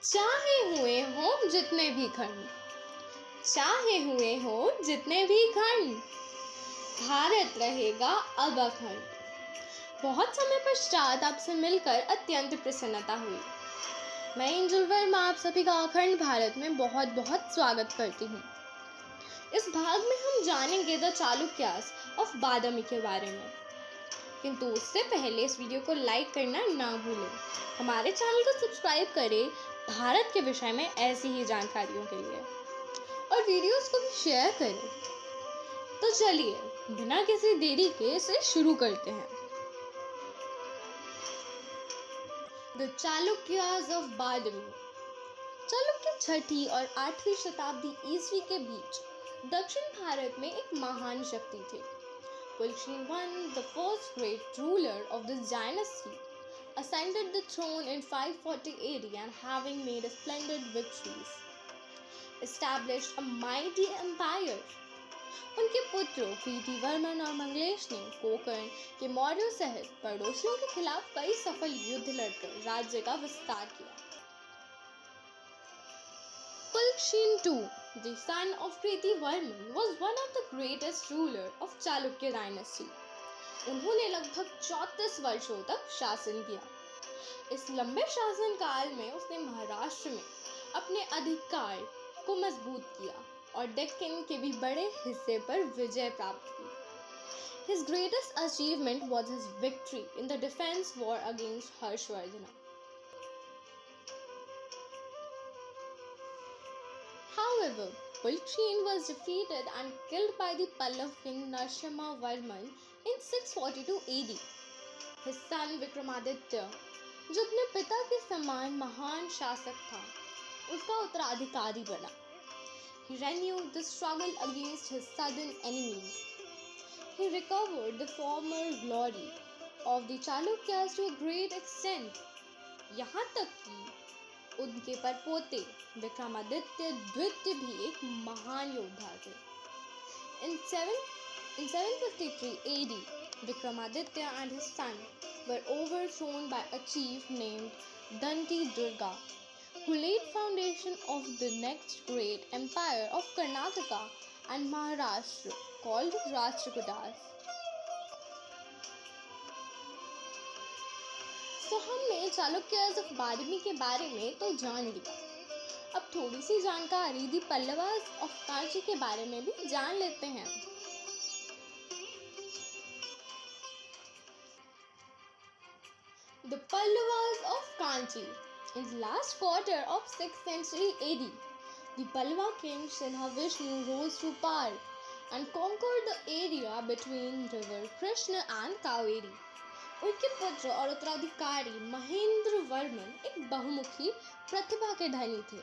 चाहे हुए हों जितने भी खंड, चाहे हुए हों जितने भी खंड, भारत रहेगा अब अखंड। बहुत समय पश्चात आपसे मिलकर अत्यंत प्रसन्नता हुई। मैं एंजल वर्मा आप सभी का अखंड भारत में बहुत बहुत स्वागत करती हूँ। इस भाग में हम जानेंगे द चालुक्यास ऑफ बादामी के बारे में, किंतु उससे पहले इस वीडियो को लाइक करना ना भूलें। हमारे चैनल को सब्सक्राइब करें भारत के विषय में ऐसी ही जानकारियों के लिए, और वीडियोस को भी शेयर करें। तो चलिए बिना किसी देरी के इसे शुरू करते हैं। द चालुक्यास ऑफ बादामी। चालुक्य 6वीं और 8वीं शताब्दी ईस्वी के बीच दक्षिण भारत में एक महान शक्ति थे। Pulchin I, the first great ruler of this dynasty, ascended the throne in 540 AD and having made splendid victories, established a mighty empire. उनके पुत्रों प्रीति वर्मन और मंगलेश ने कोंकण के मौर्यों सहित पड़ोसियों के खिलाफ कई सफल युद्ध लड़कर राज्य का विस्तार किया। Pulchin II, the son of Priti Varman, was one of the greatest rulers of Chalukya dynasty. उन्होंने लगभग 34 वर्षों तक शासन किया। इस लंबे शासन काल में उसने महाराष्ट्र में अपने अधिकार को मजबूत किया और डेक्कन के भी बड़े हिस्से पर विजय प्राप्त की। His greatest achievement was his victory in the defense war against Harshvardhana. However, Pulchin was defeated and killed by the Pallav king Narasimha Varman in 642 AD. His son Vikramaditya, जो अपने पिता के समान महान शासक था, उसका उत्तराधिकारी बना। He renewed the struggle against his southern enemies. He recovered the former glory of the Chalukyas to a great extent. यहाँ तक कि उनके परपोते विक्रमादित्य द्वितीय भी एक महान योद्धा थे। In 753 AD, Vikramaditya and his son were overthrown by a chief named Danti Durga, who laid foundation of the next great empire of Karnataka and Maharashtra called Rashtrakutas. तो हमने चालुक्यास ऑफ बादामी के बारे में तो जान लिया। अब थोड़ी सी जानकारी दी पल्लवास ऑफ कांची के बारे में भी जान लेते हैं। The Pallavas of Kanchi. In the last quarter of 6th century AD, the Pallava king Sinhavishnu rose to power and conquered the area between river Krishna and Kaveri. उनके पुत्र और उत्तराधिकारी महेंद्र वर्मन एक बहुमुखी प्रतिभा के धनी थे,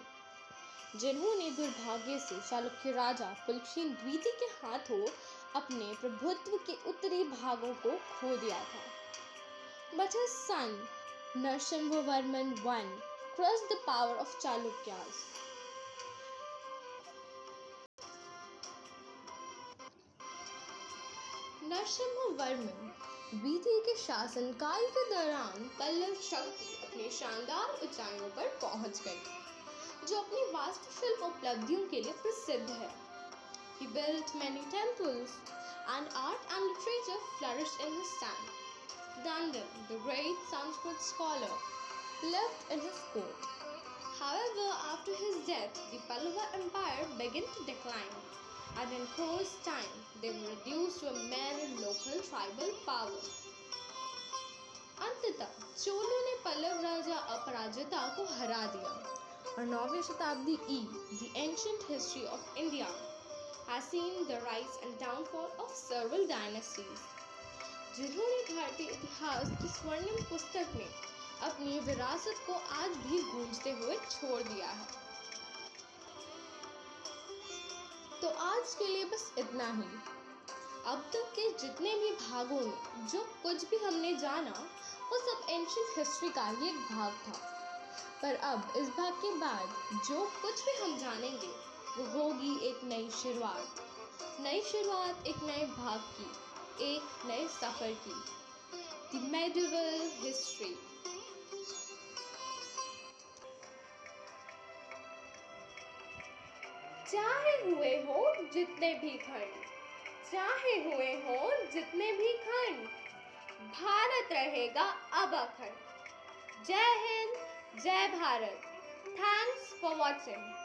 जिन्होंने दुर्भाग्य से चालुक्य राजा पुलकेशिन द्वितीय के हाथों अपने प्रभुत्व के उत्तरी भागों को खो दिया था। But his son Narasimhavarman I crushed the power of Chalukyas. नरसिम्हवर्मन द्वितीय के शासनकाल के दौरान पल्लव शक्ति अपनी शानदार ऊंचाइयों पर पहुंच गई, जो अपनी वास्तुशिल्प उपलब्धियों के लिए प्रसिद्ध है। He built many temples and art and literature flourished in his time. Dandan, the great Sanskrit scholar, lived in his court. However, after his death, the Pallava Empire began to decline, and in course time, they were reduced to a mere local tribal power. अंततः चोलों ने पल्लव राजा अपराजिता को हरा दिया, और 9वीं शताब्दी the ancient history of India has seen the rise and downfall of several dynasties, जिन्होंने भारतीय इतिहास की स्वर्णिम पुस्तक में अपनी विरासत को आज भी गूंजते हुए छोड़ दिया है। तो आज के लिए बस इतना ही। अब तक के जितने भी भागों में जो कुछ भी हमने जाना, वो सब एंशिएंट हिस्ट्री का ही एक भाग था। पर अब इस भाग के बाद जो कुछ भी हम जानेंगे, वो होगी एक नई शुरुआत एक नए भाग की, एक नए सफर की। The medieval history. चाहे हुए हो जितने भी खंड, चाहे हुए हो जितने भी खंड, भारत रहेगा अब अखंड। जय हिंद, जय भारत। Thanks for watching.